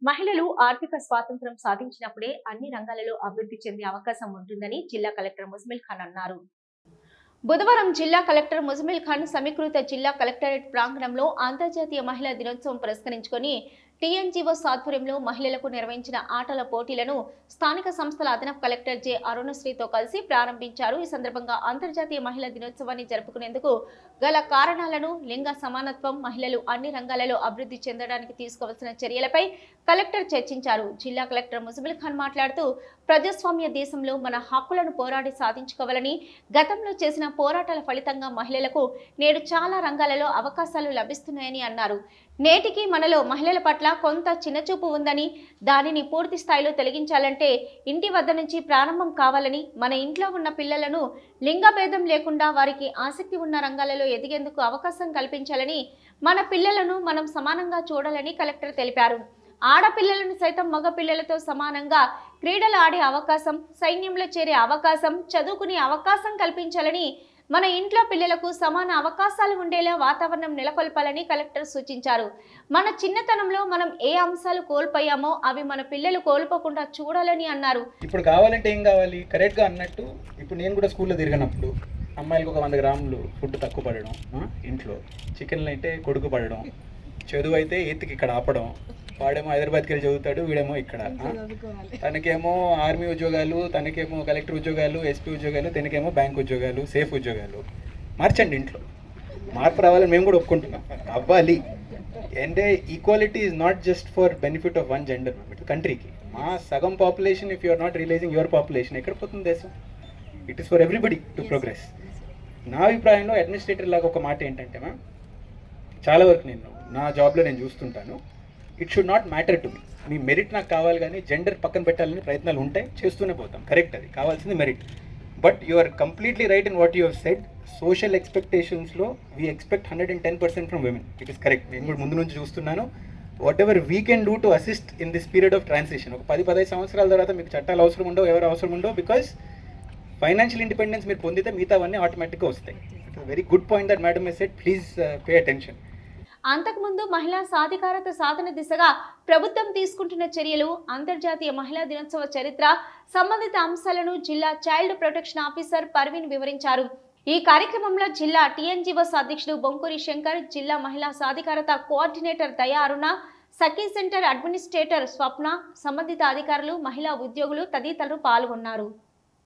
మహిళలు ఆర్థిక స్వాతంత్ర్యం సాధించినప్పుడే అన్ని రంగాలలో అభివృద్ధి చెందే అవకాశం ఉంటుందని జిల్లా కలెక్టర్ ముజమిల్ ఖాన్ అన్నారు. బుధవారం జిల్లా కలెక్టర్ ముజమిల్ ఖాన్ సమీకృత జిల్లా కలెక్టరేట్ ప్రాంగణంలో అంతర్జాతీయ మహిళా దినోత్సవం పురస్కరించుకొని టీఎన్జీఓస్ ఆధ్వర్యంలో మహిళలకు నిర్వహించిన ఆటల పోటీలను స్థానిక సంస్థల అదనపు కలెక్టర్ జె అరుణశ్రీతో కలిసి ప్రారంభించారు. ఈ సందర్భంగా అంతర్జాతీయ మహిళా దినోత్సవాన్ని జరుపుకునేందుకు గల కారణాలను, లింగ సమానత్వం, మహిళలు అన్ని రంగాలలో అభివృద్ధి చెందడానికి తీసుకోవాల్సిన చర్యలపై కలెక్టర్ చర్చించారు. జిల్లా కలెక్టర్ ముజమిల్ ఖాన్ మాట్లాడుతూ, ప్రజాస్వామ్య దేశంలో మన హక్కులను పోరాడి సాధించుకోవాలని, గతంలో చేసిన పోరాటాల ఫలితంగా మహిళలకు నేడు చాలా రంగాలలో అవకాశాలు లభిస్తున్నాయని అన్నారు. నేటికి మనలో మహిళల పట్ల కొంత చిన్నచూపు ఉందని, దానిని పూర్తి స్థాయిలో తొలగించాలంటే ఇంటి వద్ద నుంచి ప్రారంభం కావాలని, మన ఇంట్లో ఉన్న పిల్లలను లింగభేదం లేకుండా వారికి ఆసక్తి ఉన్న రంగాలలో ఎదిగేందుకు అవకాశం కల్పించాలని, మన పిల్లలను మనం సమానంగా చూడాలని కలెక్టర్ తెలిపారు. ఆడపిల్లలను సైతం మగ పిల్లలతో సమానంగా క్రీడలు ఆడే అవకాశం, సైన్యంలో చేరే అవకాశం, చదువుకునే అవకాశం కల్పించాలని, మన ఇంట్లో పిల్లలకు సమాన అవకాశాలు ఉండేలా వాతావరణం నెలకొల్పాలని కలెక్టర్ సూచించారు. మన చిన్నతనంలో మనం ఏ అంశాలు కోల్పోయామో అవి మన పిల్లలు కోల్పోకుండా చూడాలని అన్నారు. ఇప్పుడు కావాలంటే ఏం కావాలి, కరెక్ట్గా అన్నట్టు ఇప్పుడు నేను కూడా స్కూల్లో తిరిగినప్పుడు అమ్మాయిలకు ఒక 100 గ్రాములు ఫుడ్ తక్కువ పడడం, ఇంట్లో చికెన్లు అయితే కొడుకు పడడం, చదువు అయితే ఎత్తుకి ఇక్కడ ఆపడం, వాడేమో హైదరాబాద్కి వెళ్ళి చదువుతాడు, వీడేమో ఇక్కడ, తనకేమో ఆర్మీ ఉద్యోగాలు, తనకేమో కలెక్టర్ ఉద్యోగాలు, ఎస్పీ ఉద్యోగాలు, తనకేమో బ్యాంక్ ఉద్యోగాలు, సేఫ్ ఉద్యోగాలు. మార్చండి, ఇంట్లో మార్పు రావాలని మేము కూడా ఒప్పుకుంటున్నాం, అవ్వాలి. అంటే equality is not just for benefit of one gender, కంట్రీకి మా సగం population, if you're not realizing your population, ఎక్కడ పోతుంది దేశం? It is for everybody to progress. నా అభిప్రాయంలో అడ్మినిస్ట్రేటర్ లాగా ఒక మాట ఏంటంటే, మ్యామ్, చాలా వరకు నేను నా జాబ్లో నేను చూస్తుంటాను, it should not matter to me merit నాకు కావాలి, కానీ జెండర్ పక్కన పెట్టాలని ప్రయత్నాలు ఉంటాయి, చేస్తూనే పోతాం, కరెక్ట్, అది కావాల్సింది merit. But you are completely right in what you have said. Social ఎక్స్పెక్టేషన్స్లో we expect 110% from women, it is correct. నేను కూడా ముందు నుంచి చూస్తున్నాను. Whatever we can do to assist in this period of transition. ఒక 10-15 సంవత్సరాల తర్వాత మీకు చట్టాలు అవసరం ఉండవు, ఎవరు అవసరం ఉండవు, బికాస్ ఫైనాన్షియల్ ఇండిపెండెన్స్ మీరు పొందితే మిగతావన్నీ ఆటోమేటిక్గా వస్తాయి. It's very good point that madam has said, please pay attention. అంతకుముందు మహిళా సాధికారత సాధన దిశగా ప్రభుత్వం తీసుకుంటున్న చర్యలు, అంతర్జాతీయ మహిళా దినోత్సవ చరిత్ర, సంబంధిత అంశాలను జిల్లా చైల్డ్ ప్రొటెక్షన్ ఆఫీసర్ పర్వీన్ వివరించారు. ఈ కార్యక్రమంలో జిల్లా టీఎన్జీఓస్ అధ్యక్షుడు బొంకూరి శంకర్, జిల్లా మహిళా సాధికారత కోఆర్డినేటర్ దయా అరుణ, సఖీ సెంటర్ అడ్మినిస్ట్రేటర్ స్వప్న, సంబంధిత అధికారులు, మహిళా ఉద్యోగులు తదితరులు పాల్గొన్నారు.